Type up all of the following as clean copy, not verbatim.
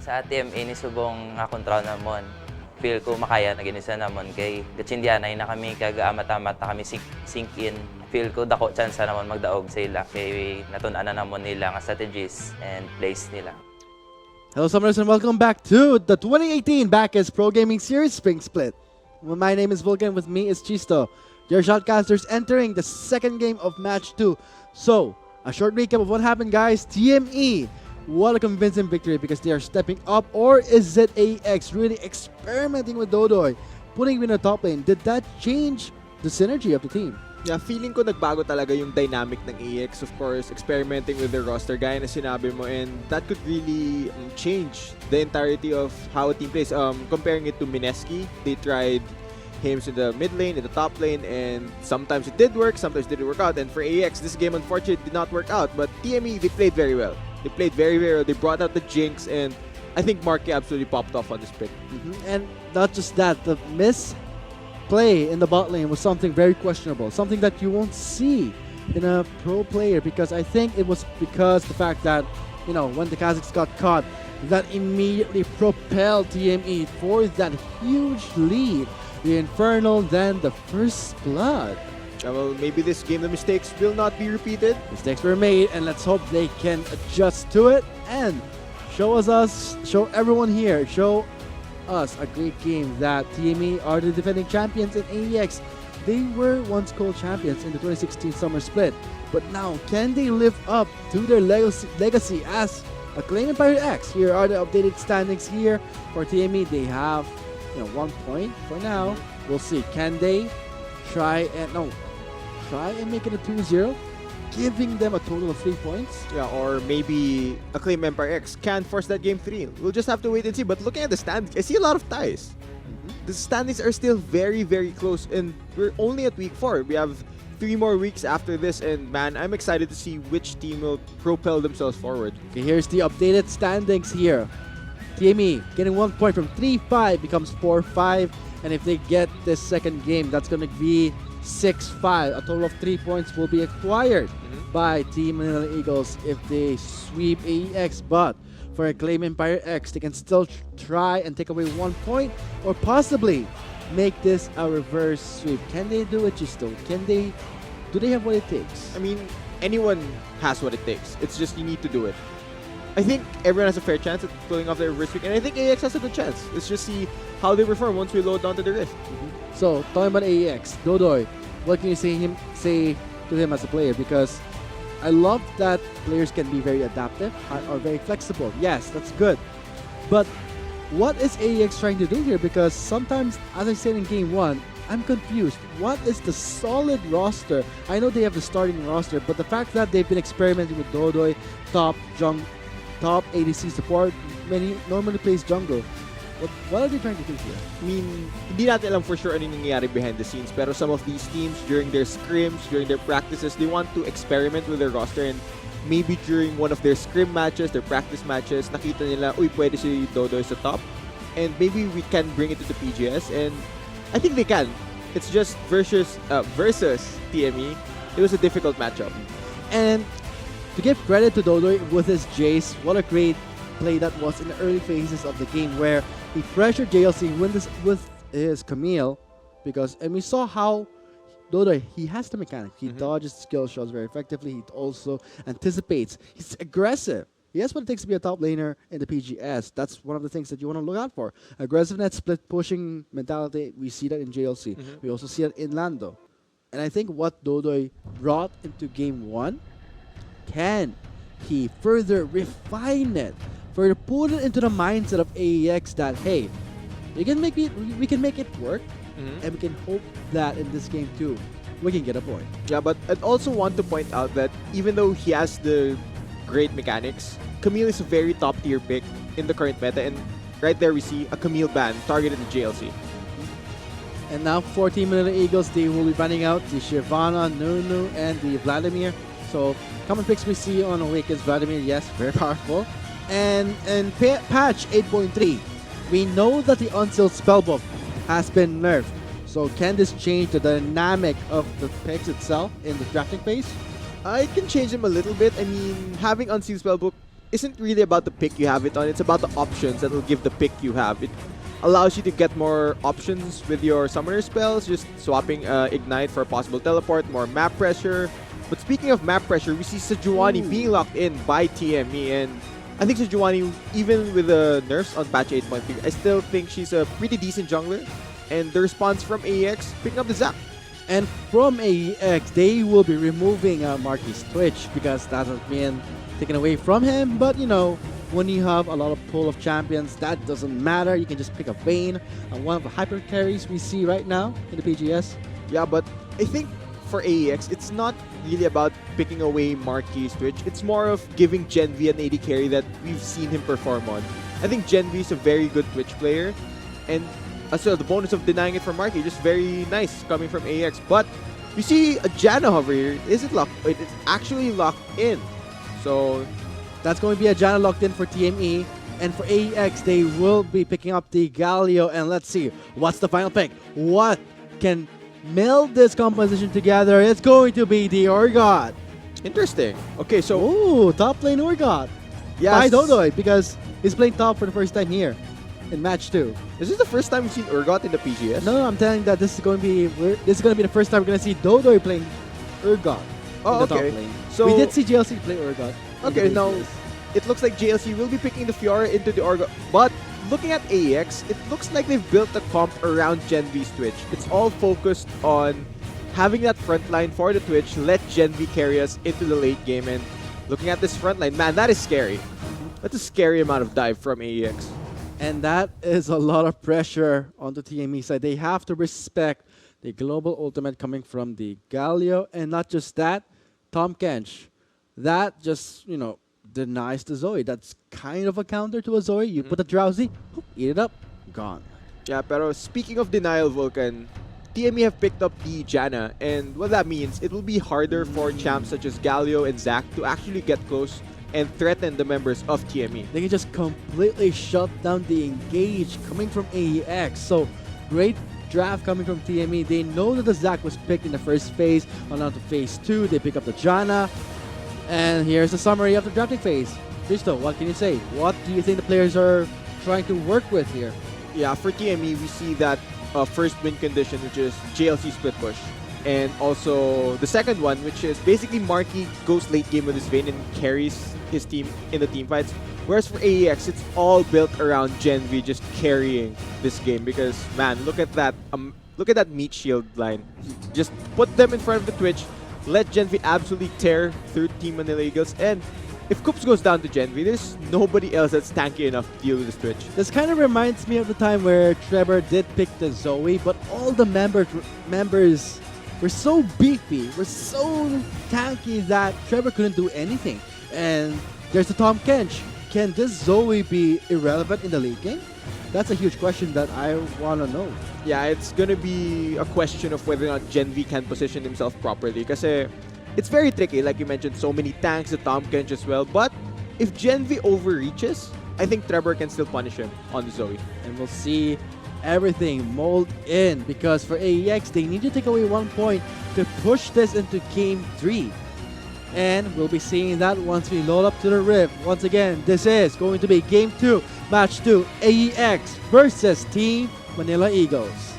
Sa TME ni subong nga kontrol namon. Feel ko makaya na ginisa namon kay gatsindianay na kami kag-amat-amat na kami sink in. Feel ko dako chance namon magdaog sa ila kay natun-an na namon nila nga strategies and plays nila. Hello Summoners and welcome back to the 2018 Backers Pro Gaming Series Spring Split. Well, my name is Vulcan, with me is Chisto. Your shotcasters entering the second game of match 2. So, a short recap of what happened, guys. TME, what a convincing victory because they are stepping up. Or is it AEX really experimenting with Dodoy, putting him in the top lane? Did that change the synergy of the team? Yeah, feeling ko nagbago talaga yung dynamic ng AEX. Of course, experimenting with their roster, gaya na sinabi mo, and that could really change the entirety of how a team plays. Comparing it to Mineski, they tried him in the mid lane, in the top lane, and sometimes it did work, sometimes it didn't work out. And for AEX, this game unfortunately did not work out. But TME, they played very well. They played very, very well. They brought out the Jinx, and I think Marky absolutely popped off on this pick. And not just that, the misplay in the bot lane was something very questionable, something that you won't see in a pro player, because I think it was because the fact that, you know, when the Kazakhs got caught, that immediately propelled TME for that huge lead. The Infernal, then the First Blood. Well, maybe this game the mistakes will not be repeated. Mistakes were made, and let's hope they can adjust to it and show everyone here, show us a great game that TME are the defending champions in AEX. They were once co-champions in the 2016 Summer Split, but now can they live up to their legacy as Acclaim Empire X? Here are the updated standings here for TME. They have 1 point for now. We'll see. Can they try and make it a 2-0, giving them a total of 3 points? Yeah, or maybe Acclaim Empire X can force that game 3. We'll just have to wait and see. But looking at the standings, I see a lot of ties. The standings are still very, very close, and we're only at week 4. We have 3 more weeks after this, and man, I'm excited to see which team will propel themselves forward. Okay, here's the updated standings here. TME getting 1 point from 3-5 becomes 4-5, and if they get this second game, that's going to be 6-5. A total of 3 points will be acquired by Team Manila Eagles if they sweep AEX. But for Acclaim Empire X, they can still try and take away 1 point, or possibly make this a reverse sweep. Can they do it, Chisto? Do they have what it takes? I mean, anyone has what it takes. It's just you need to do it. I think everyone has a fair chance at pulling off their reverse sweep, and I think AEX has a good chance. Let's just see how they perform once we load down to the rift. So, talking about AEX, Dodoy, what can you say to him as a player? Because I love that players can be very adaptive or very flexible. Yes, that's good. But what is AEX trying to do here? Because sometimes, as I said in Game 1, I'm confused. What is the solid roster? I know they have the starting roster, but the fact that they've been experimenting with Dodoy, top ADC support, many normally plays jungle. What are they trying to do here? I mean, hindi natin alam for sure ano yung nangyayari behind the scenes, pero some of these teams, during their scrims, during their practices, they want to experiment with their roster, and maybe during one of their scrim matches, their practice matches, nakita nila, uy, pwede si Dodoy sa top, and maybe we can bring it to the PGS, and I think they can. It's just versus TME. It was a difficult matchup. And to give credit to Dodoy with his Jace, what a great play that was in the early phases of the game, where he pressured JLC with his Camille, and we saw how Dodoy, he has the mechanics. He dodges skill shots very effectively. He also anticipates. He's aggressive. He has what it takes to be a top laner in the PGS. That's one of the things that you want to look out for. Aggressiveness, split pushing mentality. We see that in JLC. We also see it in Lando. And I think what Dodoy brought into Game 1, can he further refine it? Further put it into the mindset of AEX that, hey, we can make it work, and we can hope that in this game too, we can get a point. Yeah, but I'd also want to point out that even though he has the great mechanics, Camille is a very top tier pick in the current meta, and right there we see a Camille ban targeted at JLC. And now for Team Manila Eagles, they will be banning out the Shyvana, Nunu, and the Vladimir. So common picks we see on Awakens, Vladimir, yes, very powerful. And patch 8.3, we know that the Unsealed Spellbook has been nerfed. So can this change the dynamic of the picks itself in the drafting phase? I can change them a little bit. I mean, having Unsealed Spellbook isn't really about the pick you have it on. It's about the options that will give the pick you have. It allows you to get more options with your summoner spells, just swapping Ignite for a possible teleport, more map pressure. But speaking of map pressure, we see Sejuani being locked in by TME, and I think Sejuani, even with the nerfs on patch 8.3, I still think she's a pretty decent jungler. And the response from AEX, picking up the Zap. And from AEX, they will be removing Marky's Twitch because that has been taken away from him. But you know, when you have a lot of pool of champions, that doesn't matter. You can just pick a Vayne, one of the hyper carries we see right now in the PGS. Yeah, but I think for AEX, it's not really about picking away Marky's Twitch. It's more of giving Gen V an AD carry that we've seen him perform on. I think Gen V is a very good Twitch player, and as well, the bonus of denying it from Marky, just very nice coming from AEX. But you see a Janna hover here. Is it locked? It's actually locked in. So that's going to be a Janna locked in for TME. And for AEX, they will be picking up the Galio. And let's see, what's the final pick? What can meld this composition together? It's going to be the Urgot. Interesting. Okay, so ooh, top lane Urgot. yes. By Dodoy, because he's playing top for the first time here in match 2. Is this the first time we've seen Urgot in the PGS? No, I'm telling you that this is going to be the first time we're going to see Dodoy playing Urgot Oh, in the okay. top lane. So We did see JLC play Urgot. okay, now it looks like JLC will be picking the Fiora into the Urgot. But looking at AEX, it looks like they've built a comp around Gen V's Twitch. It's all focused on having that front line for the Twitch, let Gen V carry us into the late game. And looking at this front line, man, that is scary. That's a scary amount of dive from AEX. And that is a lot of pressure on the TME side. They have to respect the global ultimate coming from the Galio. And not just that, Tom Kench. That just, you know, denies the Zoe. That's kind of a counter to a Zoe. You put a Drowsy, eat it up, gone. Yeah, pero speaking of denial, Vulcan, TME have picked up the Janna, and what that means, it will be harder for champs such as Galio and Zac to actually get close and threaten the members of TME. They can just completely shut down the engage coming from AEX. So great draft coming from TME. They know that the Zac was picked in the first phase. On to phase 2, they pick up the Janna. And here's the summary of the drafting phase. Cristo, what can you say? What do you think the players are trying to work with here? Yeah, for TME, we see that first win condition, which is JLC split push. And also the second one, which is basically Marky goes late game with his Vayne and carries his team in the team fights. Whereas for AEX, it's all built around Gen V just carrying this game. Because man, look at that meat shield line. Just put them in front of the Twitch, let Gen V absolutely tear through Team Manila Eagles, and if Koops goes down to Gen V, there's nobody else that's tanky enough to deal with this Twitch. This kind of reminds me of the time where Trevor did pick the Zoe, but all the members were so beefy, were so tanky that Trevor couldn't do anything. And there's the Tom Kench. Can this Zoe be irrelevant in the late game? That's a huge question that I want to know. Yeah, it's gonna be a question of whether or not Gen V can position himself properly. Kasi it's very tricky, like you mentioned, so many tanks, the Tom Kench as well. But if Gen V overreaches, I think Trevor can still punish him on the Zoe. And we'll see everything mold in, because for AEX, they need to take away 1 point to push this into Game 3. And we'll be seeing that once we load up to the Rift. Once again, this is going to be Game 2, Match 2, AEX versus Team Manila Eagles.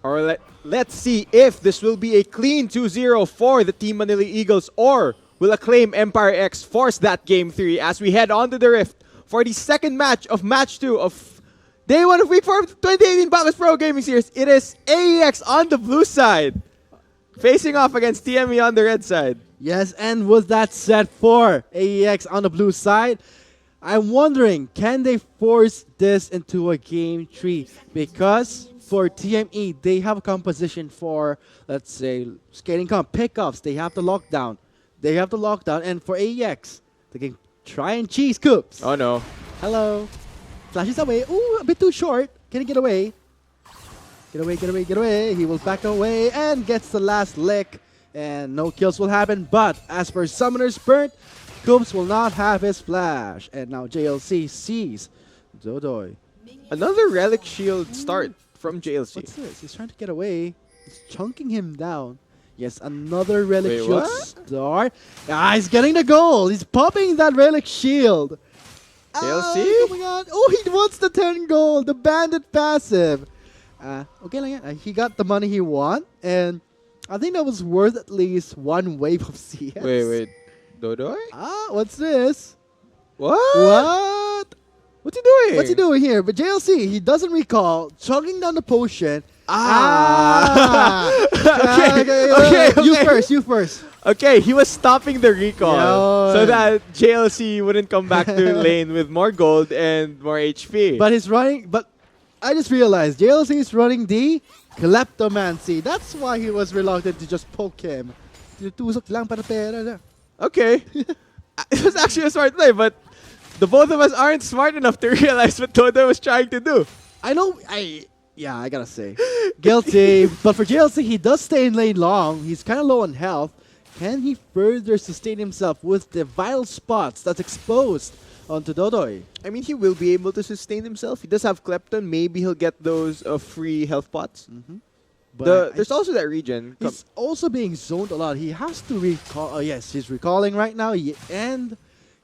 Or let's see if this will be a clean 2-0 for the Team Manila Eagles, or will Acclaim Empire X force that Game 3 as we head on to the Rift for the second match of Match 2 of Day 1 of Week 4 of the 2018 Battles Pro Gaming Series. It is AEX on the blue side, facing off against TME on the red side. Yes, and with that said for AEX on the blue side, I'm wondering, can they force this into a Game 3? Because for TME, they have a composition for, let's say, skating comp, pickups. They have the lockdown. And for AEX, they can try and cheese Coops. Oh no. Hello. Flashes away. Ooh, a bit too short. Can he get away? Get away. He will back away and gets the last lick. And no kills will happen. But as for Summoner's Burnt, Scoops will not have his flash. And now JLC sees Dodoy. Another Relic Shield start from JLC. What's this? He's trying to get away. He's chunking him down. Yes, another Relic Wait, Shield what? start. Ah, he's getting the goal. He's popping that Relic Shield. JLC? Ah, coming on. Oh, he wants the 10 gold. The bandit passive. Okay lang yan. He got the money he want. And I think that was worth at least one wave of CS. Wait. Dodoy? Ah, what's this? What? What? What's he doing? What's he doing here? But JLC, he doesn't recall. Chugging down the potion. Ah. Okay. You first. Okay, he was stopping the recall Yun. so that JLC wouldn't come back to lane with more gold and more HP. But he's running. But I just realized JLC is running the Kleptomancy. That's why he was reluctant to just poke him. Tinutusok lang para pera na. Okay. It was actually a smart play, but the both of us aren't smart enough to realize what Dodo was trying to do. I know. Yeah, I gotta say, guilty. But for JLC, he does stay in lane long. He's kind of low on health. Can he further sustain himself with the vital spots that's exposed onto Dodoy? I mean, he will be able to sustain himself. He does have Klepton. Maybe he'll get those free health pots. But There's also that region. he's also being zoned a lot. He has to recall. Oh yes, he's recalling right now, and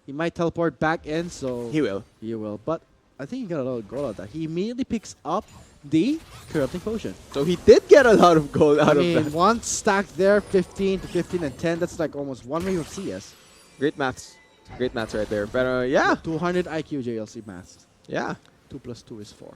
he might teleport back in. So He will. He will. But I think he got a lot of gold out of that. He immediately picks up the corrupting potion. So he did get a lot of gold out I mean, of that. one stack there, 15 to 15 and 10. That's like almost one wave of CS. Great maths. Great maths right there. But yeah. 200 IQ JLC maths. Yeah. 2 plus 2 is 4.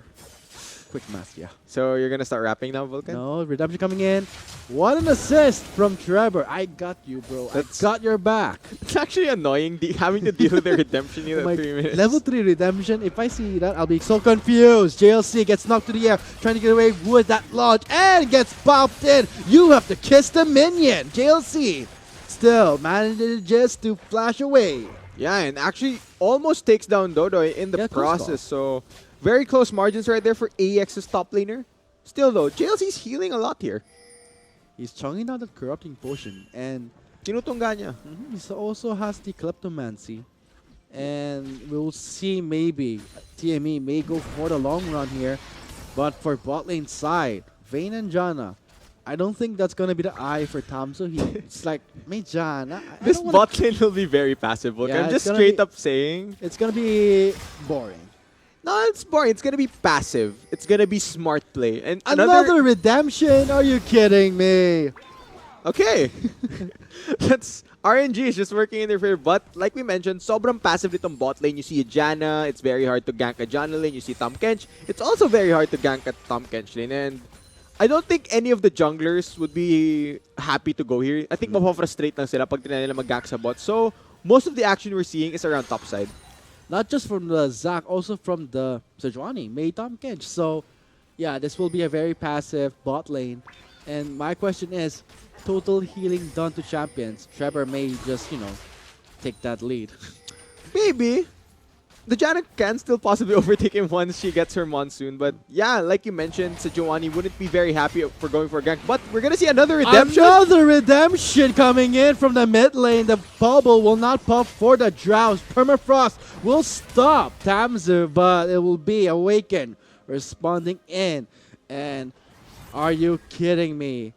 Quick math, yeah. So you're going to start rapping now, Vulcan? No, redemption coming in. What an assist from Trevor. I got you, bro. That's- I got your back. It's actually annoying having to deal with the redemption in Oh my- 3 minutes. Level 3 redemption. If I see that, I'll be so confused. JLC gets knocked to the air, trying to get away with that launch, and gets popped in. You have to kiss the minion. JLC still manages to flash away. Yeah, and actually almost takes down Dodoy in the Yeah, close call. process. So very close margins right there for AEX's top laner. Still though, JLC's healing a lot here. He's chunking down that corrupting potion, and Tinutungga niya. he also has the kleptomancy. And we'll see, maybe TME may go for the long run here. But for bot lane side, Vayne and Janna, I don't think that's gonna be the eye for Tamso. It's like, may Janna. This bot lane will be very passive. Vulcan. Yeah, I'm it's just gonna straight be- up saying. It's gonna be boring. No, it's boring. It's gonna be passive. It's gonna be smart play. And Another redemption? Are you kidding me? Okay. That's RNG is just working in their favor. But like we mentioned, sobrang passive itong bot lane. You see a Janna, it's very hard to gank a Janna lane. You see Tom Kench, it's also very hard to gank a Tom Kench lane. And I don't think any of the junglers would be happy to go here. I think mapafrustrate lang sila pag tinanay nila mag-gank sa bot. So most of the action we're seeing is around top side. Not just from the Zac, also from the Sejuani, May Tom Kench. So, yeah, this will be a very passive bot lane. And my question is, total healing done to champions. Trevor may just, take that lead. Maybe. The Janna can still possibly overtake him once she gets her monsoon. But yeah, like you mentioned, Sejuani wouldn't be very happy for going for a gank. But we're going to see another redemption. Another redemption coming in from the mid lane. The bubble will not pop for the Drows. Permafrost will stop Tamzu, but it will be Awaken responding in. And are you kidding me?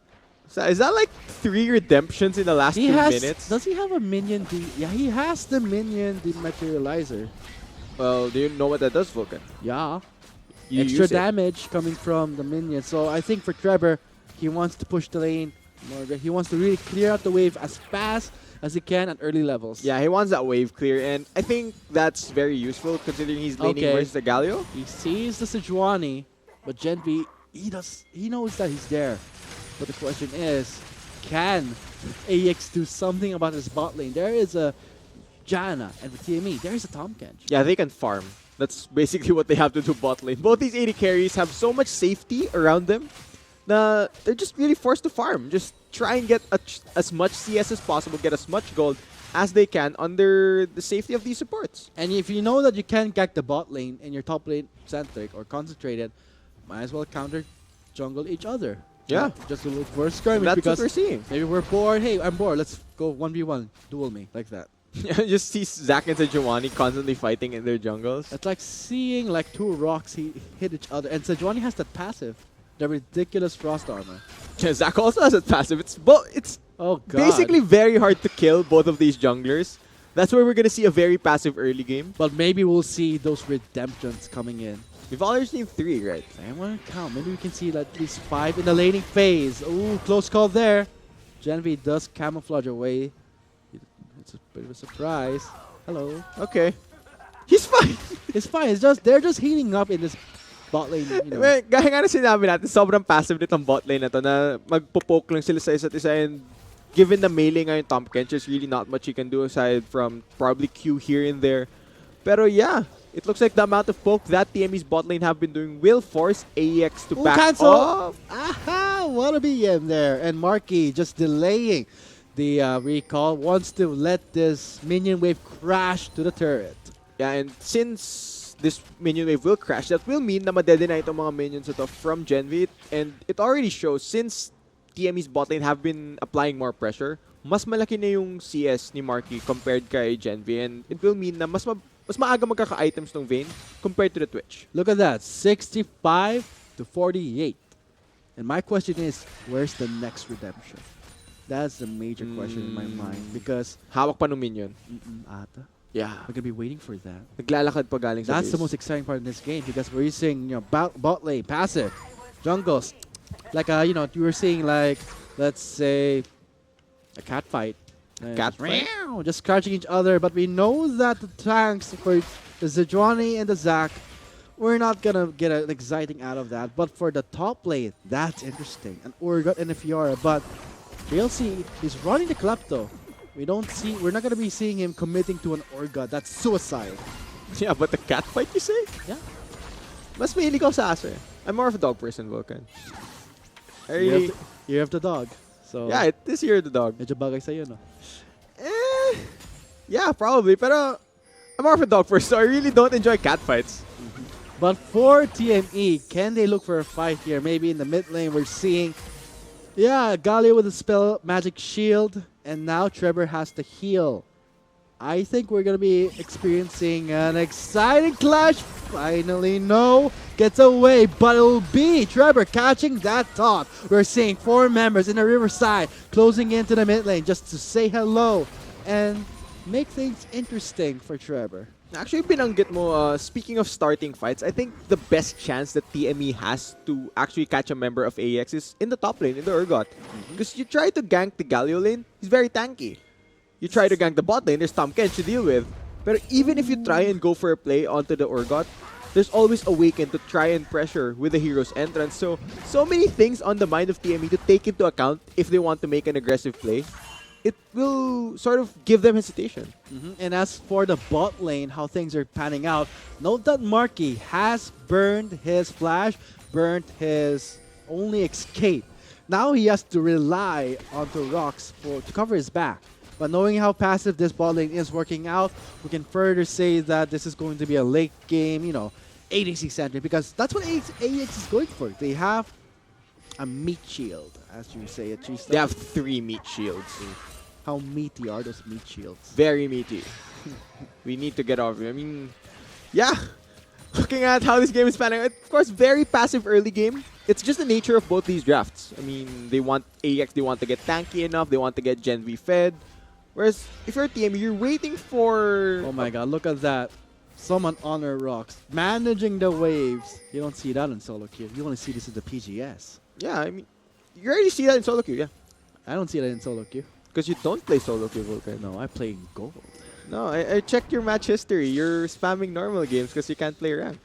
So is that like 3 redemptions in the last 2 minutes? Does he have a minion? Yeah, he has the minion dematerializer. Well, do you know what that does, Vulcan? Yeah. You Extra use it. damage coming from the minion. So I think for Trevor, he wants to push the lane. He wants to really clear out the wave as fast as he can at early levels. Yeah, he wants that wave clear, and I think that's very useful considering he's laning Okay. versus the Galio. He sees the Sejuani, but Gen V, he knows that he's there. But the question is, can AEX do something about his bot lane? There is a Janna, and for TME, there is a Tom Kench. Yeah, they can farm. That's basically what they have to do bot lane. Both these AD carries have so much safety around them na they're just really forced to farm. Just try and get as much CS as possible, get as much gold as they can under the safety of these supports. And if you know that you can't get the bot lane and you're top lane centric or concentrated, might as well counter jungle each other. Yeah. Just to look for a skirmish That's what because we're seeing. maybe we're bored. Hey, I'm bored. Let's go 1v1. Duel me. Like that. Just see Zack and Sejuani constantly fighting in their jungles. It's like seeing like two rocks hit each other, and Sejuani has that passive, the ridiculous frost armor. Yeah, Zack also has a passive. It's Oh god! basically very hard to kill both of these junglers. That's where we're gonna see a very passive early game. but maybe we'll see those redemptions coming in. We've already seen 3, right? I want to count. Maybe we can see at least 5 in the laning phase. Ooh, close call there. Genvi does camouflage away. It's a bit of a surprise. Hello. Okay. He's fine. It's fine. It's just they're just heating up in this bot lane. You know. Well, gaya nga na sinabi natin, sobrang passive nitong bot lane na to na magpo-poke lang sila sa isa't isa, and given the melee ngayon Tom Kench, there's really not much you can do aside from probably Q here and there. Pero yeah, it looks like the amount of poke that TME's bot lane have been doing will force AEX to Ooh, back cancel. off. Aha! What a BM there. And Marky just delaying the recall. Wants to let this minion wave crash to the turret. Yeah, and since this minion wave will crash, that will mean na madedeny itong mga minions ito from Genvi. And it already shows, since TME's bot lane have been applying more pressure, mas malaki na yung CS ni Marky compared kay Genvi. And it will mean na mas maaga magkaka-items ng Vayne compared to the Twitch. Look at that. 65 to 48. And my question is, where's the next redemption? That's the major question in my mind. Because Hawak pa ng minion. ata. Yeah. We're gonna be waiting for that. Naglalakad pa galing sa That's the base. most exciting part in this game because we're using, you know, bot lane, passive, jungles. Like, you know, you were seeing, like, let's say, a cat fight. Cat fight? Just crouching each other. But we know that the tanks for the Sejuani and the Zac, we're not going to get an exciting out of that. But for the top lane, that's interesting. An Urgot and a Fiora. But DLC is running the Klepto. We're not going to be seeing him committing to an Urgot. That's suicide. Yeah, but the cat fight, you say? Yeah. Mas mahilig ako sa aso eh. I'm more of a dog person, Vulcan. I really... You have the dog. So Yeah, this year the dog. medyo bagay sa'yo, no? Yeah, probably. Pero I'm more of a dog person, so I really don't enjoy cat fights. But for TME, can they look for a fight here? Maybe in the mid lane, we're seeing, yeah, Galio with a spell, magic shield, and now Trevor has to heal. I think we're going to be experiencing an exciting clash. Finally, no. Gets away, but it will be Trevor catching that top. We're seeing 4 members in the riverside closing into the mid lane just to say hello and make things interesting for Trevor. Actually, binanggit mo, speaking of starting fights, I think the best chance that TME has to actually catch a member of AEX is in the top lane, in the Urgot. Because you try to gank the Galio lane, he's very tanky. You try to gank the bot lane, there's Tom Kench to deal with. But even if you try and go for a play onto the Urgot, there's always Awaken to try and pressure with the hero's entrance. So many things on the mind of TME to take into account if they want to make an aggressive play. It will sort of give them hesitation. And as for the bot lane, how things are panning out, note that Marky has burned his flash, burned his only escape. Now he has to rely onto rocks to cover his back. But knowing how passive this bot lane is working out, we can further say that this is going to be a late game, you know, ADC centric, because that's what AEX is going for. They have a meat shield, as you say it. They have 3 meat shields. How meaty are those meat shields? Very meaty. We need to get over it. I mean, yeah. Looking at how this game is panning out, of course, very passive early game. It's just the nature of both these drafts. I mean, they want AEX, they want to get tanky enough, they want to get Gen V fed. Whereas, if you're a TME, you're waiting for... Oh my god, look at that. Someone on her rocks, managing the waves. You don't see that in solo queue. You only see this in the PGS. Yeah, I mean, you already see that in solo queue, yeah. I don't see that in solo queue. Because you don't play solo queue, Vulcan. No, I play gold. No, I checked your match history. You're spamming normal games because you can't play rank.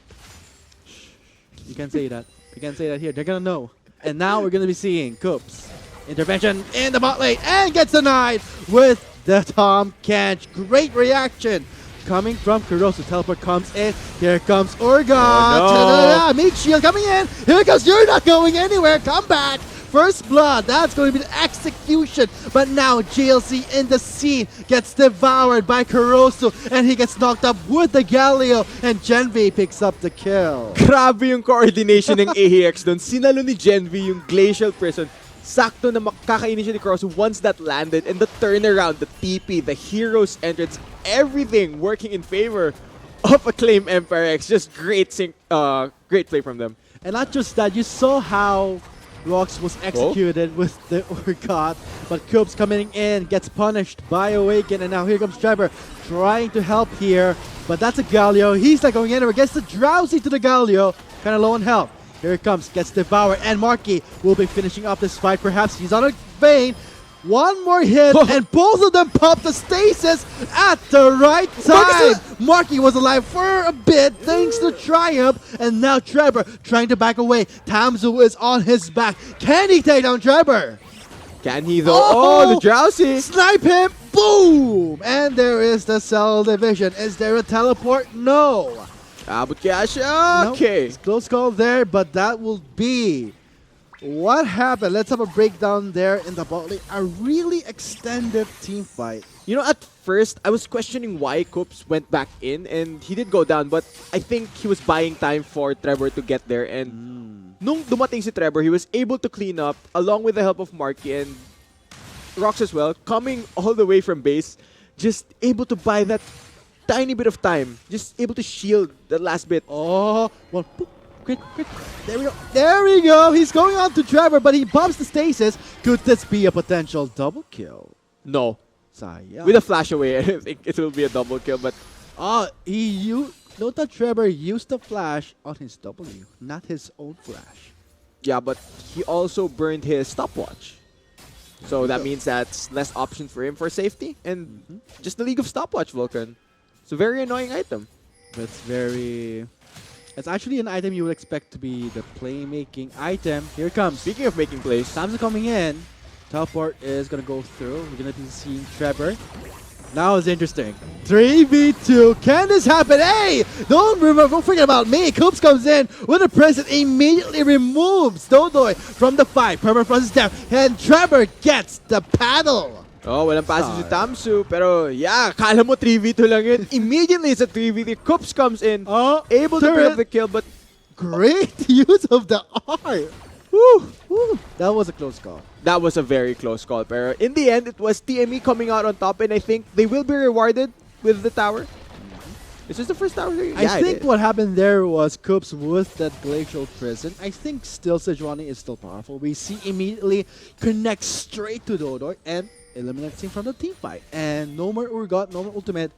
You can't say that. You can't say that here. They're gonna know. And now we're gonna be seeing Coops intervention in the bot lane and gets denied with the Tom Kench. Great reaction coming from Kurosu. Teleport comes in. Here comes Urgot. Oh, no. Meat shield coming in. Here goes. You're not going anywhere. Come back. First blood, that's going to be the execution. But now GLC in the scene gets devoured by Kurosu and he gets knocked up with the Galio and Genvi picks up the kill. Grabe yung coordination ng AEX doon. Sinalo ni Gen V yung Glacial Prison. sakto na makaka-initially cross once that landed, and the turnaround, the TP, the hero's entrance, everything working in favor of Acclaim Empire X. Just great great play from them. And not just that, you saw how Rox was executed with the Urgot, but Coops coming in, gets punished by Awaken, and now here comes Trevor trying to help here, but that's a Galio. He's not going anywhere, gets the Drowsy to the Galio, kind of low on health. Here it comes, gets devoured, and Marky will be finishing up this fight. Perhaps he's on a vein. One more hit, and both of them pop the stasis at the right time. Marky was alive for a bit thanks to Triumph, and now Trevor trying to back away. Tamzu is on his back. Can he take down Trevor? Can he though? Oh, the Drowsy! Snipe him! Boom! And there is the cell division. Is there a teleport? No. But Kasha, okay. Nope. Close call there, but that will be what happened. Let's have a breakdown there in the bot lane. A really extended team fight. You know, at first, I was questioning why Coops went back in, and he did go down, but I think he was buying time for Trevor to get there, and nung dumating si Trevor, he was able to clean up, along with the help of Marky and Rox as well, coming all the way from base, just able to buy that tiny bit of time, just able to shield the last bit. Oh, well, quick. There we go. There we go. He's going on to Trevor, but he bumps the stasis. Could this be a potential double kill? No. Sayang. With a flash away, I don't think it will be a double kill, but note that Trevor used the flash on his W, not his own flash. yeah, but he also burned his stopwatch. So that means that's less option for him for safety, and just the League of Stopwatch, Vulcan. It's a very annoying item. It's actually an item you would expect to be the playmaking item. Here it comes. Speaking of making plays, Sam's coming in. Teleport is going to go through. We're going to be seeing Trevor. Now it's interesting. 3v2. Can this happen? Hey! Don't forget about me. Coops comes in with a press and immediately removes Dodoy from the fight. Permanent process down. And Trevor gets the paddle. oh, walang passage si Tamsu, pero yeah, kala mo 3v2 lang yun. Immediately it's a 3v3. Coops comes in, able to pick up the kill, but great use of the R. Woo. That was a close call. that was a very close call. Pero in the end, it was TME coming out on top, and I think they will be rewarded with the tower. This is the first tower. I think what happened there was Coops with that Glacial Prison. I think still Sejuani is still powerful. We see immediately connect straight to Dodoy and eliminates him from the team fight. And no more Urgot, no more ultimate.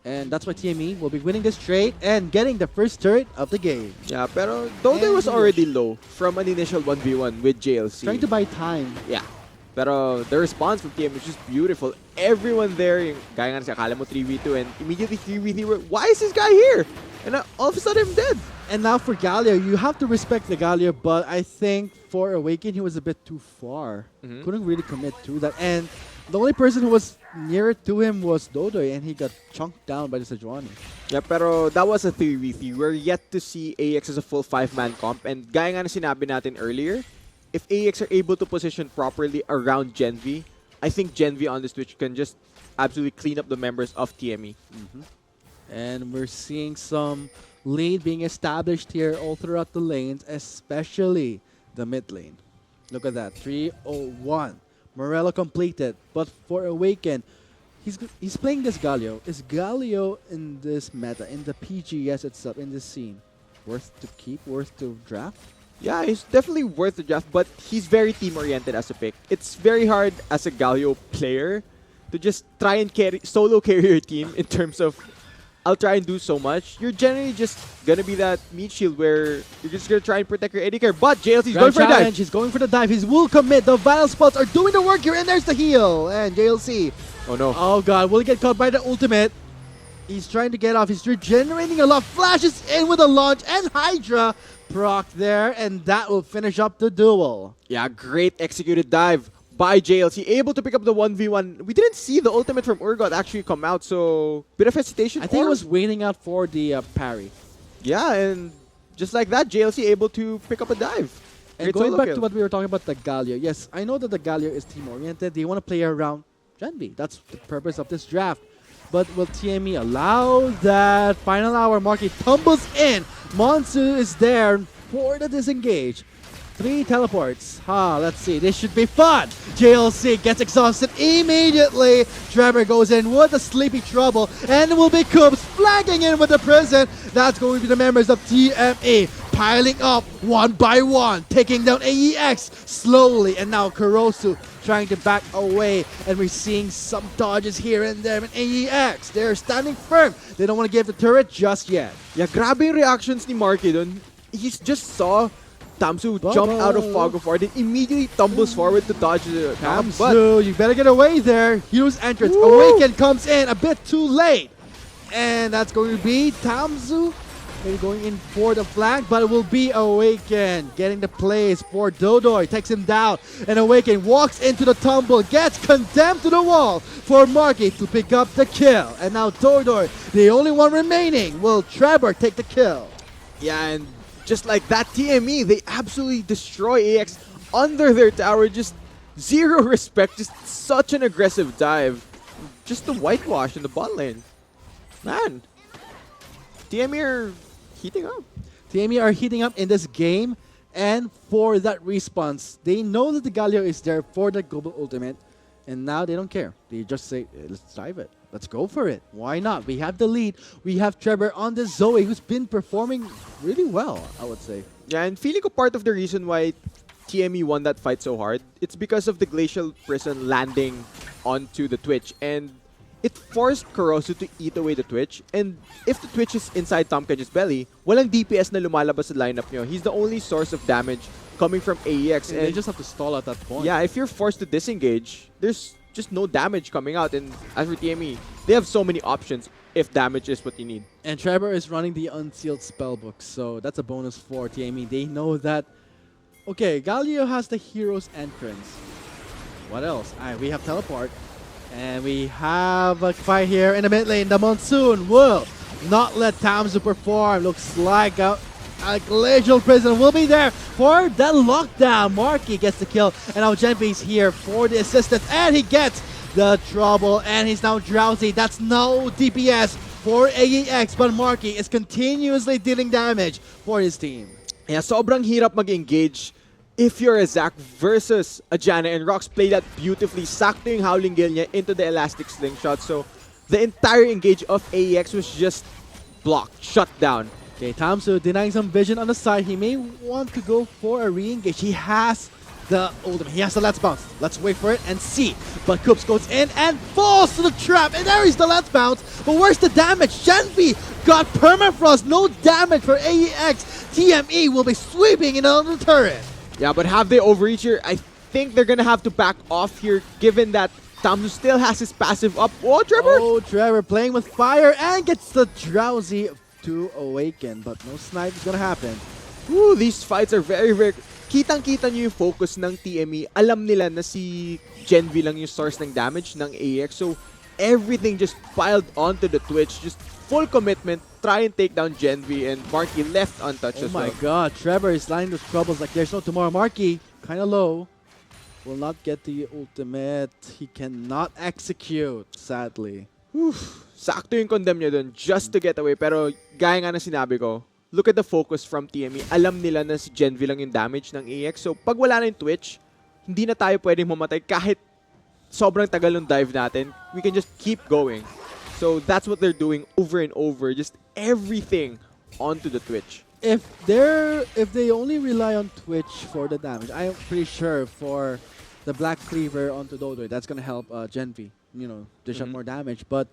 And that's why TME will be winning this trade and getting the first turret of the game. Yeah, pero Dodoy was already low from an initial 1v1 with JLC. Trying to buy time. Yeah. Pero the response from TME is just beautiful. Everyone there, yung gaya nga akala mo 3v2 and immediately 3v3. Why is this guy here? And all of a sudden I'm dead. And now for Galio, you have to respect the Galio, but I think for Awaken, he was a bit too far. Couldn't really commit to that. And the only person who was nearer to him was Dodoy, and he got chunked down by the Sejuani. Yeah, pero that was a 3v3. We're yet to see AEX as a full 5-man comp. And gaya nga na sinabi natin earlier, if AEX are able to position properly around Gen V, I think Gen V on this Twitch can just absolutely clean up the members of TME. And we're seeing some lead being established here all throughout the lanes, especially the mid lane. Look at that, 301. Morello completed, but for Awaken, he's playing this Galio. Is Galio in this meta, in the PGS itself, in this scene, worth to keep, worth to draft? Yeah, he's definitely worth the draft, but he's very team-oriented as a pick. It's very hard as a Galio player to just try and solo carry your team in terms of, I'll try and do so much. You're generally just gonna be that meat shield where you're just gonna try and protect your AD carry. But JLC's going for a dive. He's going for the dive. He will commit. The vital spots are doing the work here, and there's the heal. And JLC. Oh no. Oh god, will he get caught by the ultimate? He's trying to get off. He's regenerating a lot. Flashes in with a launch, and Hydra proc there, and that will finish up the duel. Yeah, great executed dive by JLC. Able to pick up the 1v1. We didn't see the ultimate from Urgot actually come out, so bit of hesitation. I think it was waiting out for the parry. Yeah, and just like that, JLC able to pick up a dive. And going back to what we were talking about, the Galio. Yes, I know that the Galio is team-oriented. They want to play around Gen V. That's the purpose of this draft. But will TME allow that final hour? Marky tumbles in. Monsu is there for the disengage. 3 teleports. Let's see. This should be fun. JLC gets exhausted immediately. Trevor goes in with a sleepy trouble, and it will be Coops flagging in with the prison. That's going to be the members of TME piling up one by one, taking down AEX slowly, and now Kurosu trying to back away, and we're seeing some dodges here and there. And AEX, they're standing firm. They don't want to give the turret just yet. Yeah, grabe yung reactions ni Marky dun. He just saw Tamsu jump out of Fog of War, then immediately tumbles forward to dodge the Tamsu, you better get away there. Hero's entrance. Awaken comes in a bit too late. And that's going to be Tamsu. Maybe going in for the flank, but it will be Awaken getting the plays for Dodoy. Takes him down, and Awaken walks into the tumble, gets condemned to the wall for Marky to pick up the kill. And now Dodoy, the only one remaining, will Trevor take the kill. Yeah, and just like that, TME, they absolutely destroy AX under their tower. Just zero respect, just such an aggressive dive. Just the whitewash in the bot lane. Man, TME are heating up. TME are heating up in this game, and for that response, they know that the Galio is there for the global ultimate, and now they don't care. They just say, let's drive it. Let's go for it. Why not? We have the lead. We have Trevor on the Zoe, who's been performing really well, I would say. Yeah, and feeling ko part of the reason why TME won that fight so hard, it's because of the Glacial Prison landing onto the Twitch, and it forced Kurosu to eat away the Twitch. And if the Twitch is inside Tom Kenji's belly, walang DPS na lumalabas sa lineup nyo. He's the only source of damage coming from AEX. And they just have to stall at that point. Yeah, if you're forced to disengage, there's just no damage coming out. And as for TME, they have so many options if damage is what you need. And Trevor is running the unsealed spellbook, so that's a bonus for TME. They know that, okay, Galio has the hero's entrance. What else? We have teleport. And we have a fight here in the mid lane. The Monsoon will not let Tamsu perform. Looks like a Glacial Prison will be there for the lockdown. Marky gets the kill, and now Genpi's here for the assistance, and he gets the trouble, and he's now drowsy. That's no DPS for AEX, but Marky is continuously dealing damage for his team. Yeah, sobrang hirap mag-engage if you're a Zac versus a Janna, and Rox played that beautifully. Sakto yung Howling Gale niya into the Elastic Slingshot. So the entire engage of AEX was just blocked, shut down. Okay, Tamsu denying some vision on the side. He may want to go for a re-engage. He has the ultimate. He has the Let's Bounce. Let's wait for it and see. But Coops goes in and falls to the trap. And there is the Let's Bounce. But where's the damage? Genvi got Permafrost. No damage for AEX. TME will be sweeping in on the turret. Yeah, but have they overreached here? I think they're gonna have to back off here, given that Tamsu still has his passive up. Oh, Trevor! Oh, Trevor playing with fire and gets the drowsy to awaken, but no snipe is gonna happen. Ooh, these fights are very, very... Kitang-kita nyo yung focus ng TME. Alam nila na si Genvi lang yung source ng damage ng AEX. So, everything just piled onto the Twitch. Just full commitment. Try and take down Genvi, and Marky left untouched as well. Oh my god, Trevor is lining those troubles like there's no tomorrow. Marky, kind of low. Will not get the ultimate. He cannot execute, sadly. Sakto yung condemn niya dun just to get away. Pero gaya nga na sinabi ko, look at the focus from TME. Alam nila na si Genvi lang yung damage ng AX. So pag wala na yung Twitch, hindi na tayo pwedeng mamatay kahit sobrang tagal ng dive natin. We can just keep going. So that's what they're doing over and over. Just everything onto the Twitch. If they only rely on Twitch for the damage, I'm pretty sure for the Black Cleaver onto Dodoy, that's gonna help Genvi, you know, dish out more damage. But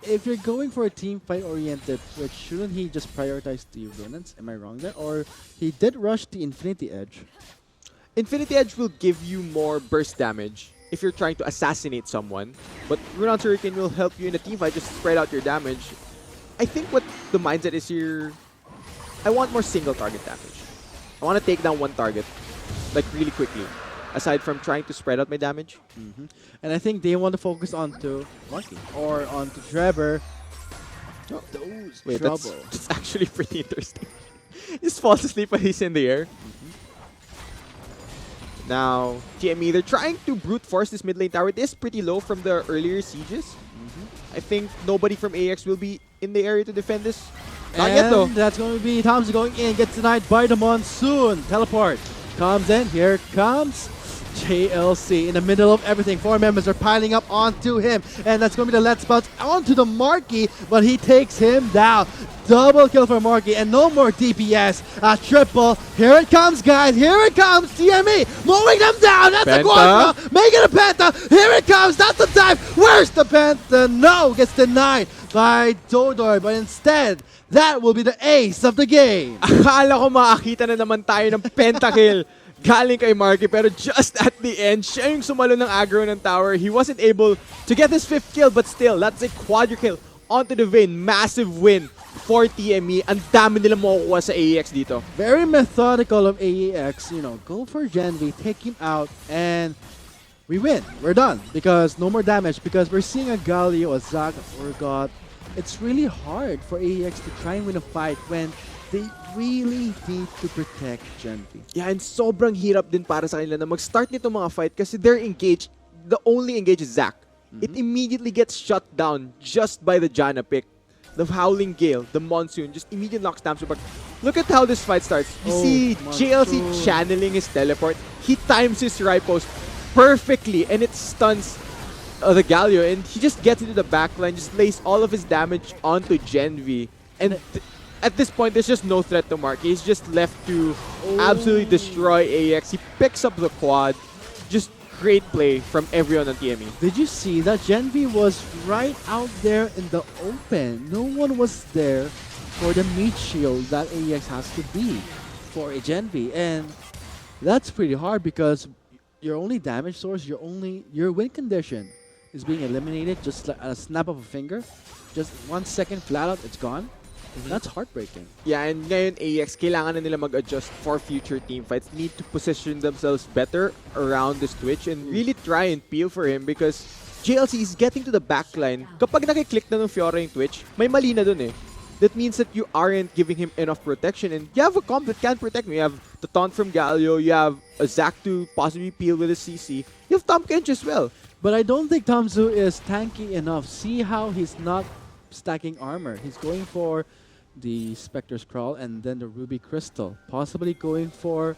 if you're going for a team fight oriented Twitch, shouldn't he just prioritize the Runaants? Am I wrong there? Or he did rush the Infinity Edge. Infinity Edge will give you more burst damage if you're trying to assassinate someone, but Runaan's Hurricane will help you in a team fight, just spread out your damage. I think what the mindset is here, I want more single target damage. I want to take down one target, like really quickly, aside from trying to spread out my damage. And I think they want to focus onto Marky or onto Trevor. Oh, Those wait, trouble. that's actually pretty interesting. Just falls asleep when he's in the air. Now, TME, they're trying to brute force this mid lane tower. It is pretty low from the earlier sieges. I think nobody from AX will be in the area to defend this. Not yet though. That's going to be Tom's going in, gets denied by the Monsoon. Teleport. comes in. Here comes JLC in the middle of everything. 4 members are piling up onto him, and that's going to be the Let's Bounce onto the Marky, but he takes him down. Double kill for Marky, and no more DPS. A triple. Here it comes, guys. Here it comes. TME mowing them down. That's a Penta. quadra. Making a penta. Here it comes. That's the time. Where's the penta? No, gets denied by Dodor, but instead, that will be the ace of the game. Akala ko makakita na naman tayo ng pentakill galing kay Marky, pero just at the end, siya yung sumalo ng aggro ng tower. He wasn't able to get his 5th kill, but still, that's a quadra kill onto the vein. Massive win for TME. Ang dami nila makukuha sa AEX dito. Very methodical of AEX, you know, go for Gen V, take him out, and we win. We're done because no more damage, because we're seeing a Galio, a Zac, or God. It's really hard for AEX to try and win a fight when they really need to protect Gen V. Yeah, and sobrang hirap din para sa kanila na mag-start nito mga fight kasi they're engaged. The only engaged is Zac. It immediately gets shut down just by the Janna pick. The Howling Gale, the Monsoon, just immediately knocks Tamsu back. Look at how this fight starts. You see JLC Monsoon channeling his teleport. He times his riposte perfectly and it stuns the Galio, and he just gets into the backline, just lays all of his damage onto Gen V. And at this point, there's just no threat to Mark. He's just left to absolutely destroy AEX. He picks up the quad. Just great play from everyone on TME. Did you see that Gen V was right out there in the open? No one was there for the meat shield that AEX has to be for a Gen V. And that's pretty hard because your only damage source, your win condition is being eliminated just like a snap of a finger. Just 1 second flat out, it's gone. That's heartbreaking. Yeah, and ngayon AEX, kailangan na nila mag-adjust for future team fights. Need to position themselves better around this Twitch and really try and peel for him because JLC is getting to the backline. Kapag nakiklick na ng Fiora yung Twitch, may mali na dun eh. That means that you aren't giving him enough protection, and you have a comp that can protect me. You have the taunt from Galio, you have a Zac to possibly peel with a CC, you have Tom Kench as well. But I don't think Tamzu is tanky enough. See how he's not stacking armor. He's going for the Spectre's Crawl and then the Ruby Crystal. Possibly going for,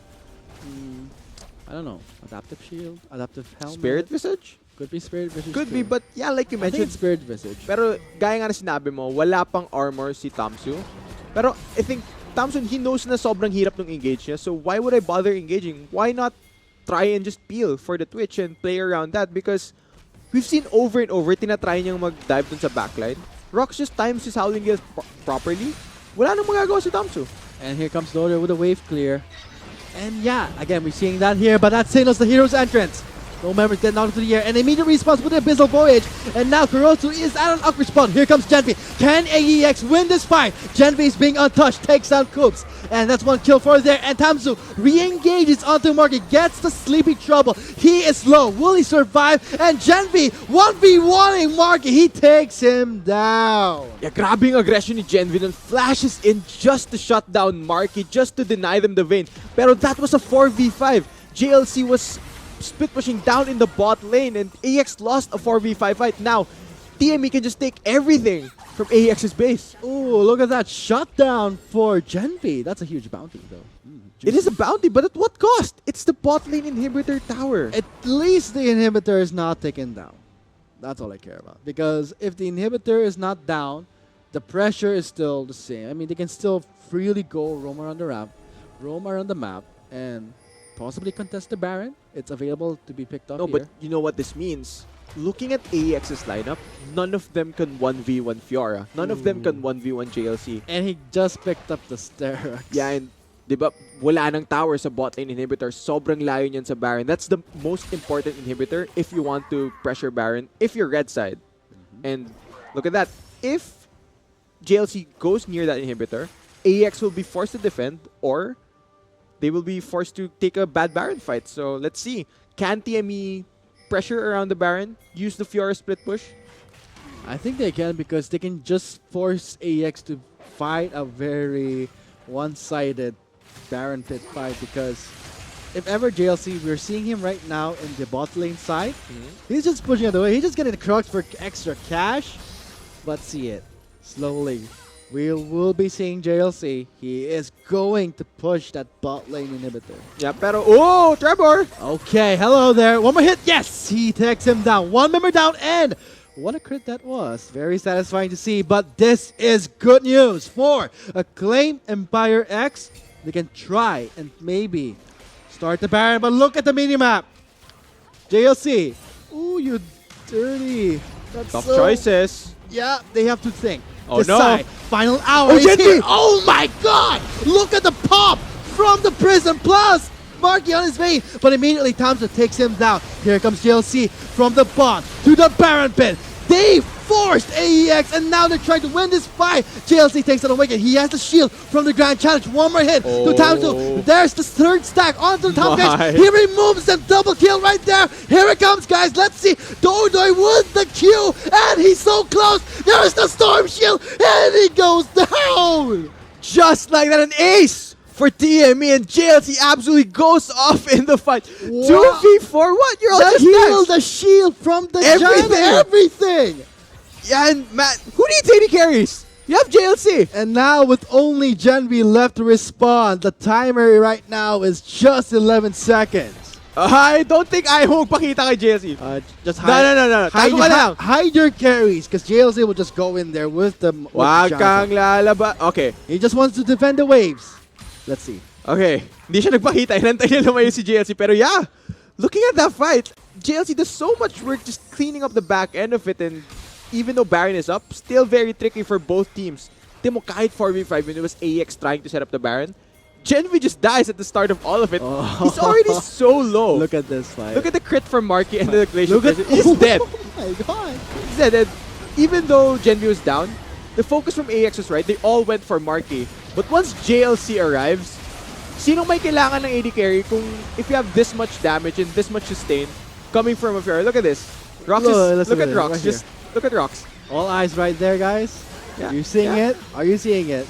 I don't know, Adaptive Shield, Adaptive Helmet. Spirit Visage? Could be Spirit Visage. Could too. be, but yeah, like you I think mentioned, it's Spirit Visage. pero gaya nga na sinabi mo, wala pang armor si Tamsu. Pero I think Tamsu, he knows na sobrang hirap ng engage niya, so why would I bother engaging? Why not try and just peel for the Twitch and play around that? Because we've seen over and over, tinatry niyang mag-dive dun sa backline. Rox just times his Howling Gale properly. Wala nang magagawa si Tamsu. And here comes Dodo with a wave clear. And yeah, again, we're seeing that here, but that signals the hero's entrance. No members get knocked into the air, and immediate response with the Abyssal Voyage. And now Kurosu is at an awkward spot. Here comes Gen V. Can AEX win this fight? Gen V is being untouched, takes down Koops. And that's 1 kill for there. And Tamsu re-engages onto Marky, gets the Sleepy Trouble. He is low. Will he survive? And Gen V 1v1ing Marky. He takes him down. Yeah, grabe yung aggression ni Gen V nun. Flashes in just to shut down Marky, just to deny them the vein. Pero that was a 4v5. JLC was split pushing down in the bot lane, and AEX lost a 4v5 fight. Now, TME can just take everything from AEX's base. Ooh, look at that shutdown for Gen V. That's a huge bounty, though. It is a bounty, but at what cost? It's the bot lane inhibitor tower. At least the inhibitor is not taken down. That's all I care about. Because if the inhibitor is not down, the pressure is still the same. I mean, they can still freely go roam around the map, and possibly contest the Baron. It's available to be picked up No, here. but you know what this means? Looking at AEX's lineup, none of them can 1v1 Fiora. None of them can 1v1 JLC. And he just picked up the Sterox. Yeah, and diba, wala nang tower sa bot lane inhibitor. Sobrang layo niyan sa Baron. That's the most important inhibitor if you want to pressure Baron, if you're red side. And look at that. If JLC goes near that inhibitor, AEX will be forced to defend, or they will be forced to take a bad Baron fight. So let's see. Can TME pressure around the Baron? Use the Fiora split push? I think they can, because they can just force AEX to fight a very one-sided Baron pit fight. Because if ever JLC, we're seeing him right now in the bot lane side. He's just pushing it away. He's just getting the Crocs for extra cash. But see it. Slowly We'll be seeing JLC. He is going to push that bot lane inhibitor. Yeah, pero oh, Trevor! Okay, hello there. One more hit. Yes, he takes him down. One member down, and what a crit that was. Very satisfying to see, but this is good news for Acclaim Empire X. They can try and maybe start the Baron, but look at the minimap. JLC. Ooh, you dirty. That's Tough so- choices. Yeah, they have to think. Oh, Decide. no. Final hour Oh, is Genji! here. Oh my god! Look at the pop from the Prism Plus! Marky on his vein, but immediately Thompson takes him down. Here comes JLC from the bot to the Baron pit. They forced AEX, and now they're trying to win this fight. JLC takes it away, and he has the shield from the Grand Challenge. One more hit to Thompson. There's the third stack onto the top My. guys. He removes them. Double kill right there. Here it comes, guys. Let's see. Dodoy with the Q, and he's so close. There's the Storm Shield, and he goes down. Just like that, an ace for TME, and JLC absolutely goes off in the fight. Wow. 2v4, what? You're all The just heal, next. the shield from the Everything. Janna, everything. Yeah, and Matt, who needs AD carries? You have JLC. And now with only Genvi left to respond, the timer right now is just 11 seconds. I don't think I won't pakita kay JLC. Just No. Tago ka lang. hide your carries because JLC will just go in there with the Wag kang lalaba. Okay. He just wants to defend the waves. Let's see. Okay. Hindi siya nagpakita. Inantay niya lumayo si JLC. Pero yeah, looking at that fight, JLC does so much work just cleaning up the back end of it, and even though Baron is up, still very tricky for both teams. Tingnan mo, kahit 4v5 when it was AEX trying to set up the Baron, Genvi just dies at the start of all of it. Oh. He's already so low. Look at this fight. Look at the crit from Marky and the Glacier. Look at He's dead. Oh my god. He's dead. And even though Genvi was down, the focus from AEX was right. They all went for Marky. But once JLC arrives, sinong may kailangan ng AD carry kung if you have this much damage and this much sustain coming from afar? Look at this. Rox look at Rox. right Just look at Rox. All eyes right there, guys. Yeah. Are you seeing Yeah. it? Are you seeing it?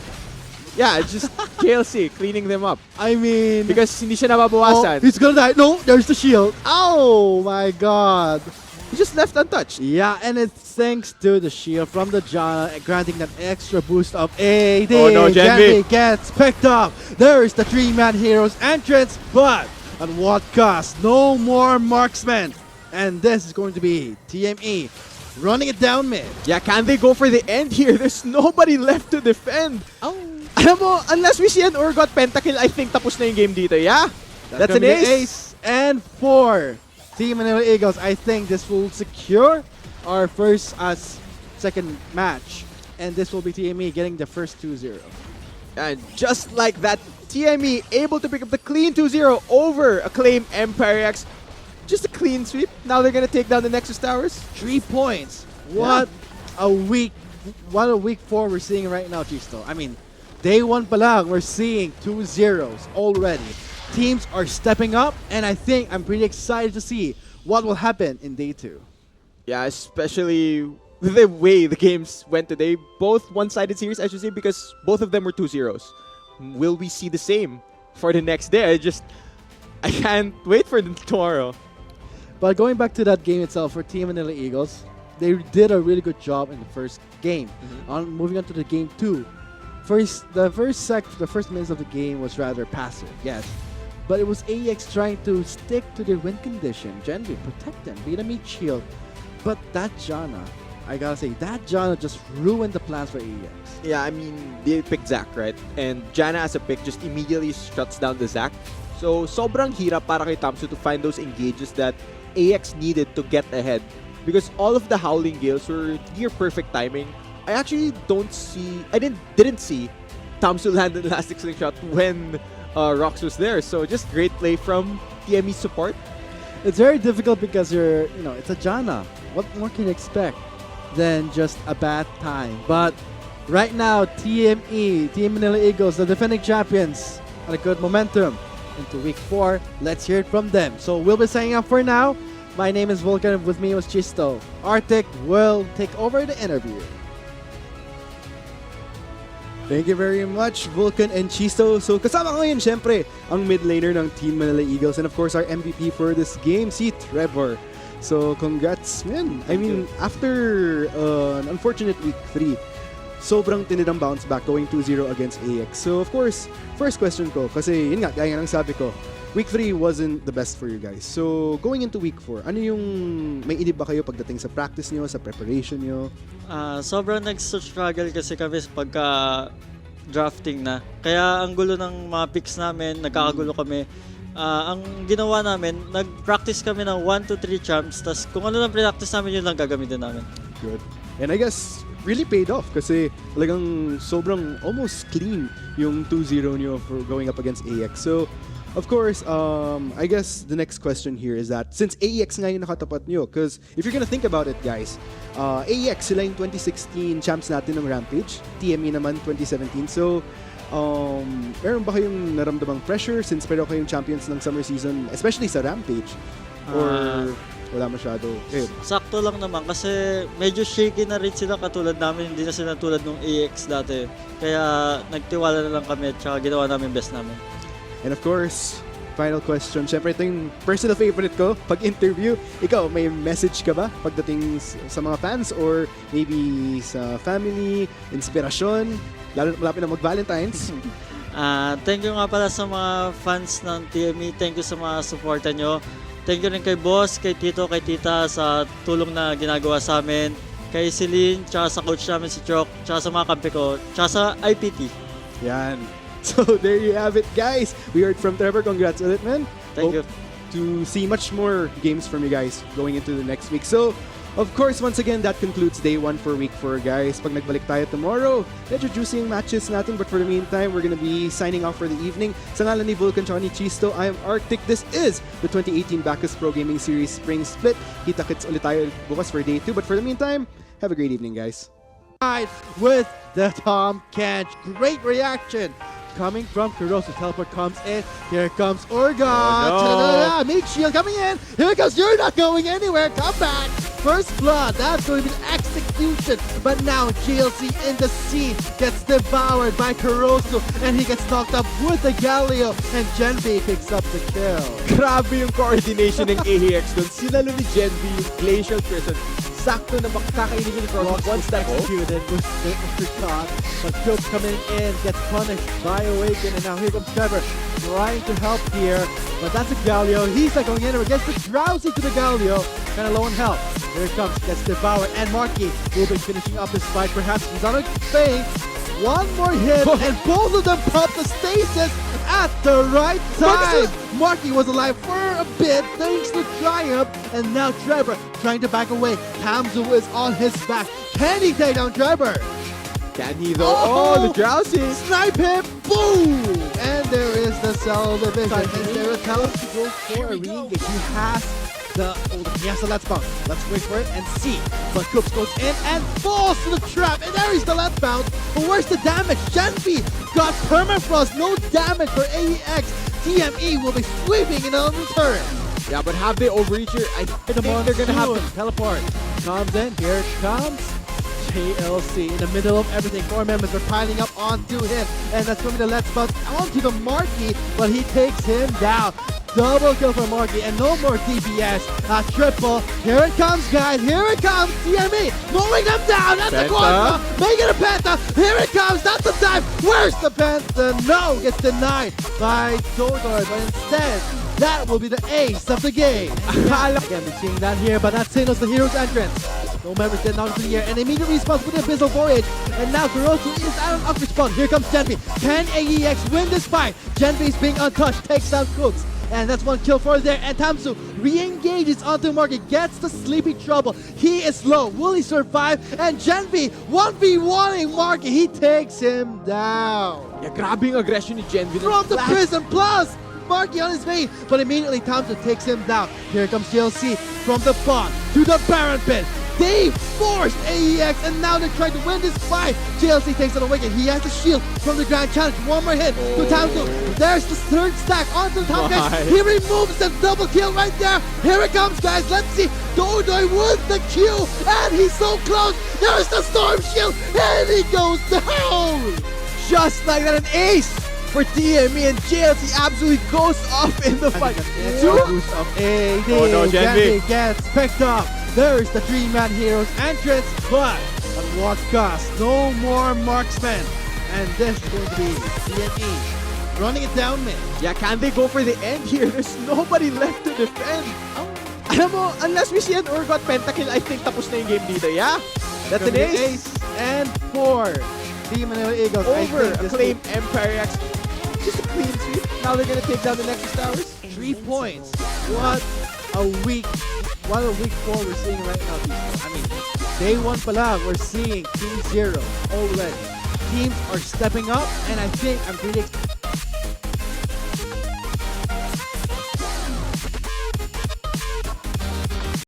Yeah, it's just JLC cleaning them up. I mean... Because hindi siya oh, nababawasan. he's gonna die. No, there's the shield. Oh my god. He just left untouched. Yeah, and it's thanks to the shield from the Janna, granting that extra boost of AD. Oh no, Genvi. Gets picked up. There's the three-man heroes entrance, but at what cost? No more marksmen. And this is going to be TME running it down mid. Yeah, can they go for the end here? There's nobody left to defend. Oh. Alam mo, unless we see an Urgot pentakill, I think tapos na yung game dito. Yeah, that's gonna an be ace. And for Team Manila Eagles, I think this will secure our second match. And this will be TME getting the first 2-0. And just like that, TME able to pick up the clean 2-0 over Acclaim Empire X. Just a clean sweep. Now they're gonna take down the Nexus Towers. 3 points. What a week 4 we're seeing right now, Chisto. I mean, day 1 pa lang, we're seeing 2 zeros already. Teams are stepping up, and I think I'm pretty excited to see what will happen in day 2. Yeah, especially with the way the games went today. Both one-sided series, I should say, because both of them were 2-0s. Will we see the same for the next day? I can't wait for tomorrow. But going back to that game itself for Team Manila Eagles, they did a really good job in the first game. Moving on to the game 2. The first minutes of the game was rather passive, yes. But it was AEX trying to stick to their win condition. Genvi, protect them, beat a meat shield. But that Janna, I gotta say, that Janna just ruined the plans for AEX. Yeah, I mean, they picked Zac, right? And Janna as a pick just immediately shuts down the Zac. So, sobrang hirap para kay Thompson to find those engages that AX needed to get ahead. Because all of the Howling Gales were near perfect timing. I actually didn't see Thompson land an elastic slingshot when Rox was there. So, just great play from TME support. It's very difficult because it's a Janna. What more can you expect than just a bad time? But right now, TME, Team Manila Eagles, the defending champions, on a good momentum into week 4. Let's hear it from them. So we'll be signing up for now. My name is Vulcan. With me was Chisto. Arctic will take over the interview. Thank you very much, Vulcan and Chisto. So kasama ko ngayon, syempre, ang mid laner ng Team Manila Eagles and of course our MVP for this game, si Trevor. So congrats, man. I mean, after an unfortunate week 3, sobrang tinidang bounce back going 2-0 against AEX. So of course, first question ko, kasi yun nga, gaya nga ng sabi ko, Week 3 wasn't the best for you guys. So going into Week 4, ano yung may inib ba kayo pagdating sa practice nyo, sa preparation nyo? Sobrang nag-struggle kasi kami pagka drafting na. Kaya ang gulo ng mga picks namin, nagkakagulo kami. Ang ginawa namin, nag-practice kami ng 1 to 3 champs, tas kung ano lang practice namin, yun lang gagamitin namin. Good. And I guess, really paid off kasi talagang sobrang almost clean yung 2-0 nyo for going up against AEX. So, of course, I guess the next question here is that since AEX nga yung nakatapat nyo, because if you're gonna think about it, guys, AEX sila yung 2016 champs natin ng Rampage, TME naman 2017. So, meron ba kayong naramdamang pressure since pero kayong champions ng summer season, especially sa Rampage? Or wala masyado? Sakto lang naman kasi medyo shaky na rin sila katulad namin, hindi na sila tulad ng AEX dati. Kaya nagtiwala na lang kami at saka ginawa namin best namin. And of course, final question. Siyempre, ito yung personal favorite ko pag interview. Ikaw, may message ka ba pagdating sa mga fans or maybe sa family, inspirasyon? Lalo malapit na mag-Valentine's. Thank you nga pala sa mga fans ng TME. Thank you sa mga suporta nyo. Thank you rin kay boss, kay tito, kay tita sa tulong na ginagawa sa amin. Kay Celine, tsaka sa coach namin si Chok, tsaka sa mga kampi ko, tsaka sa IPT. Yan. So there you have it, guys. We heard from Trevor. Congrats ulit, man. Thank you. To see much more games from you guys going into the next week. So, of course, once again, that concludes day 1 for week 4, guys. Pag nagbalik tayo tomorrow, medyo juicy yung matches natin. But for the meantime, we're gonna be signing off for the evening. Sa ngalan ni Vulcan tsaka ni Chisto, I am Arctic. This is the 2018 Bacchus Pro Gaming Series Spring Split. Kita-kits ulit tayo bukas for day 2. But for the meantime, have a great evening, guys. With the Tom Kench. Great reaction coming from Kurosu. Teleport comes in. Here comes Orga. Oh, no. Meat Shield coming in. Here it comes. You're not going anywhere. Come back. First blood. That's going to be an execution. But now GLC in the scene gets devoured by Kurosu. And he gets knocked up with the Galio. And Genvi picks up the kill. Grabe yung coordination ng AEX doon. Sinalo ni Genvi yung Glacial Prison. Sakto na makakainin ni Cross once that's executed with Mr. Khan. But Joke coming in gets punished by Awaken. And now here comes Trevor trying to help here. But that's a Galio. He's not going anywhere. Gets the Drowsy to the Galio. Kind of low on health. Here it comes. Gets devoured. And Marky will be finishing up this fight. Perhaps he's on a feint. One more hit. And both of them pop the stasis at the right time. Marky was alive for a bit thanks to Triumph. And now Trevor trying to back away. Hamzu is on his back. Can he take down Trevor? Can he though? Oh, the Drowsy! Snipe him! Boom! And there is the cell division. And there is Talent to go for a re-engage. He has the Let's Bounce. Let's wait for it and see. But Coops goes in and falls to the trap. And there is the Let's Bounce. But where's the damage? Genvi got Permafrost. No damage for AEX. TME will be sweeping in on the turn. Yeah, but have they overreached here? I think they're gonna have to teleport. Comes in. Here it comes. JLC in the middle of everything. 4 members are piling up onto him. And that's going to be the Let's Bounce onto the Marky. But he takes him down. Double kill for Marky and no more DPS. A triple. Here it comes, guys. Here it comes. TME mowing them down. That's the Quanta. Making a Penta. Here it comes. That's the time. Where's the Penta? No. Gets denied by Dodor. But instead, that will be the ace of the game. Again, we're seeing that here. But that signals the hero's entrance. No members get knocked into the air and immediately responds with the Abyssal Voyage. And now Kurosu is out of respawn. Here comes Genvi. Can AEX win this fight? Genvi is being untouched. Takes down Cooks. And that's one kill for there. And Tamsu re-engages onto Market. Gets the Sleepy Trouble. He is low. Will he survive? And Genvi 1v1ing Market. He takes him down. Yeah, grabe yung aggression ni Genvi. From the prison plus Marky on his main. But immediately Tamsu takes him down. Here comes GLC from the bot to the Baron Pit. They forced AEX and now they're trying to win this fight. GLC takes it away and he has the shield from the Grand Challenge. One more hit to Tamsu. There's the third stack onto the top guys. He removes the double kill right there. Here it comes, guys. Let's see. Dodoi with the Q and he's so close. There's the Storm Shield and he goes down. Just like that, an ace for TME and GLC absolutely goes off in the fight. Boost of AD. Oh no, Genvi gets picked up. There's the 3-man heroes entrance, but Wadcast, no more marksman. And this is going to be TME running it down mid. Yeah, can they go for the end here? There's nobody left to defend. Alam mo, unless we see an Urgot pentakill, I think tapos na yung game dito, yeah? That's an Gonna be ace. And for Team Manila Eagles, I Over think this Acclaim Empire X. Just a clean sweep. Now they're gonna take down the Nexus Towers. 3 points. What a week 4 we're seeing right now, people. I mean, day 1 pa lang, we're seeing Team 0 already. Teams are stepping up, and I think I'm predicting